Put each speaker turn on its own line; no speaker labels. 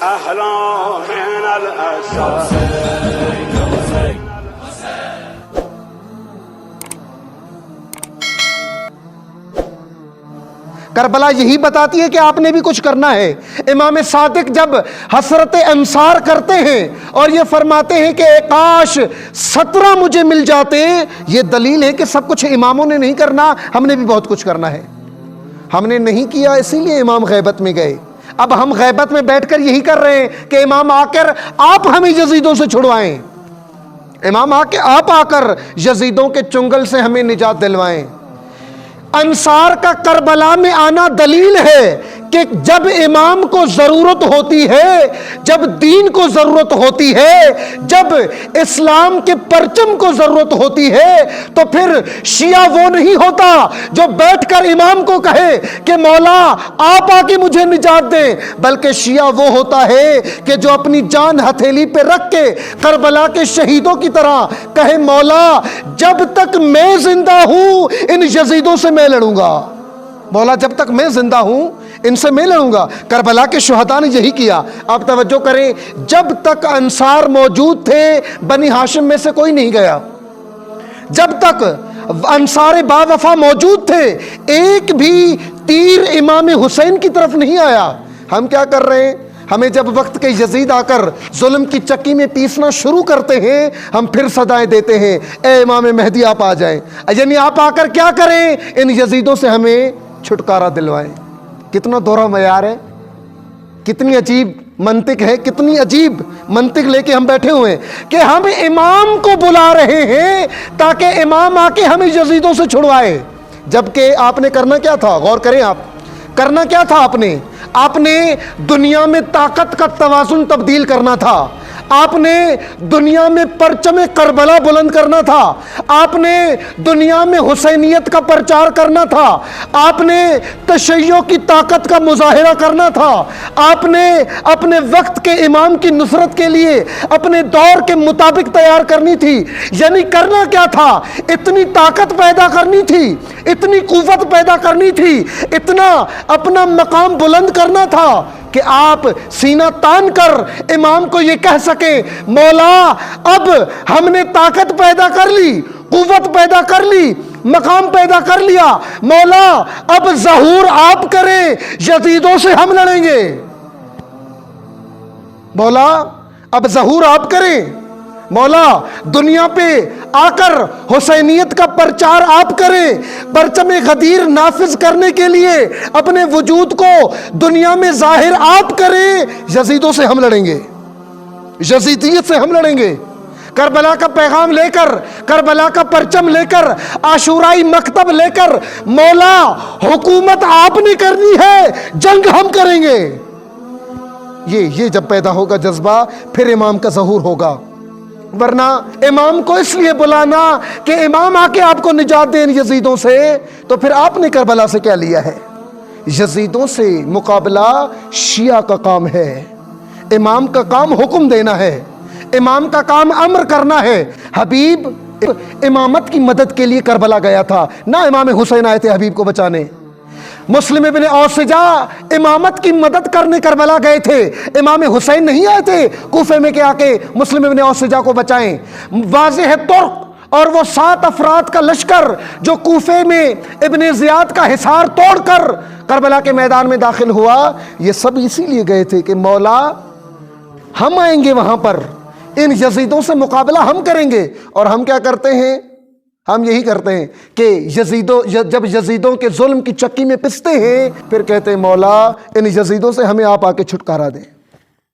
أهلا من الأسى.
کربلا یہی بتاتی ہے کہ آپ نے بھی کچھ کرنا ہے۔ امام صادق جب حسرت انصار کرتے ہیں اور یہ فرماتے ہیں کہ کاش 17 مجھے مل جاتے، یہ دلیل ہے کہ سب کچھ اماموں نے نہیں کرنا، ہم نے بھی بہت کچھ کرنا ہے۔ ہم نے نہیں کیا، اسی لیے امام غیبت میں گئے۔ اب ہم غیبت میں بیٹھ کر یہی کر رہے ہیں کہ امام آ کر آپ ہمیں یزیدوں سے چھڑوائیں، امام آپ آ کر یزیدوں کے چنگل سے ہمیں نجات دلوائیں۔ انصار کا کربلا میں آنا دلیل ہے کہ جب امام کو ضرورت ہوتی ہے، جب دین کو ضرورت ہوتی ہے، جب اسلام کے پرچم کو ضرورت ہوتی ہے، تو پھر شیعہ وہ نہیں ہوتا جو بیٹھ کر امام کو کہے کہ مولا آپ آ کے مجھے نجات دیں، بلکہ شیعہ وہ ہوتا ہے کہ جو اپنی جان ہتھیلی پہ رکھ کے کربلا کے شہیدوں کی طرح کہے مولا جب تک میں زندہ ہوں ان یزیدوں سے میں لڑوں گا، مولا جب تک میں زندہ ہوں ان سے میں لڑوں گا۔ کربلا کے شہداء نے یہی کیا۔ آپ توجہ کریں، جب تک انصار موجود تھے بنی ہاشم میں سے کوئی نہیں گیا، جب تک انصار با وفا موجود تھے ایک بھی تیر امام حسین کی طرف نہیں آیا۔ ہم کیا کر رہے ہیں؟ ہمیں جب وقت کے یزید آ کر ظلم کی چکی میں پیسنا شروع کرتے ہیں، ہم پھر صدائیں دیتے ہیں اے امام مہدی آپ آ جائیں، یعنی آپ آ کر کیا کریں؟ ان یزیدوں سے ہمیں چھٹکارا دلوائیں۔ کتنا دورہ معیار ہے، کتنی عجیب منطق ہے، کتنی عجیب منطق لے کے ہم بیٹھے ہوئے ہیں کہ ہم امام کو بلا رہے ہیں تاکہ امام آ کے ہمیں یزیدوں سے چھڑوائے، جبکہ آپ نے کرنا کیا تھا؟ غور کریں، آپ کرنا کیا تھا؟ آپ نے دنیا میں طاقت کا توازن تبدیل کرنا تھا، آپ نے دنیا میں پرچم کربلا بلند کرنا تھا، آپ نے دنیا میں حسینیت کا پرچار کرنا تھا، آپ نے تشیع کی طاقت کا مظاہرہ کرنا تھا، آپ نے اپنے وقت کے امام کی نصرت کے لیے اپنے دور کے مطابق تیار کرنی تھی۔ یعنی کرنا کیا تھا؟ اتنی طاقت پیدا کرنی تھی، اتنی قوت پیدا کرنی تھی، اتنا اپنا مقام بلند کرنا تھا کہ آپ سینہ تان کر امام کو یہ کہہ سکیں مولا اب ہم نے طاقت پیدا کر لی، قوت پیدا کر لی، مقام پیدا کر لیا، مولا اب ظہور آپ کریں، یزیدوں سے ہم لڑیں گے، مولا اب ظہور آپ کریں، مولا دنیا پہ آ کر حسینیت کا پرچار آپ کریں، پرچم غدیر نافذ کرنے کے لیے اپنے وجود کو دنیا میں ظاہر آپ کریں، یزیدوں سے ہم لڑیں گے، یزیدیت سے ہم لڑیں گے۔ کربلا کا پیغام لے کر، کربلا کا پرچم لے کر، عاشورائی مکتب لے کر، مولا حکومت آپ نے کرنی ہے، جنگ ہم کریں گے۔ یہ جب پیدا ہوگا جذبہ، پھر امام کا ظہور ہوگا۔ ورنہ امام کو اس لیے بلانا کہ امام آ کے آپ کو نجات دیں یزیدوں سے، تو پھر آپ نے کربلا سے کیا لیا ہے؟ یزیدوں سے مقابلہ شیعہ کا کام ہے، امام کا کام حکم دینا ہے، امام کا کام امر کرنا ہے۔ حبیب امامت کی مدد کے لیے کربلا گیا تھا، نہ امام حسین آئے تھے حبیب کو بچانے۔ مسلم ابن اوسجا امامت کی مدد کرنے کربلا گئے تھے، امام حسین نہیں آئے تھے کوفے میں کہ آ کے مسلم ابن اوسجا کو بچائیں۔ واضح ہے ترک اور وہ 7 افراد کا لشکر جو کوفے میں ابن زیاد کا حصار توڑ کر کربلا کے میدان میں داخل ہوا، یہ سب اسی لیے گئے تھے کہ مولا ہم آئیں گے وہاں پر، ان یزیدوں سے مقابلہ ہم کریں گے۔ اور ہم کیا کرتے ہیں؟ ہم یہی کرتے ہیں کہ جب یزیدوں کے ظلم کی چکی میں پستے ہیں پھر کہتے ہیں مولا ان یزیدوں سے ہمیں آپ آ کے چھٹکارا دیں۔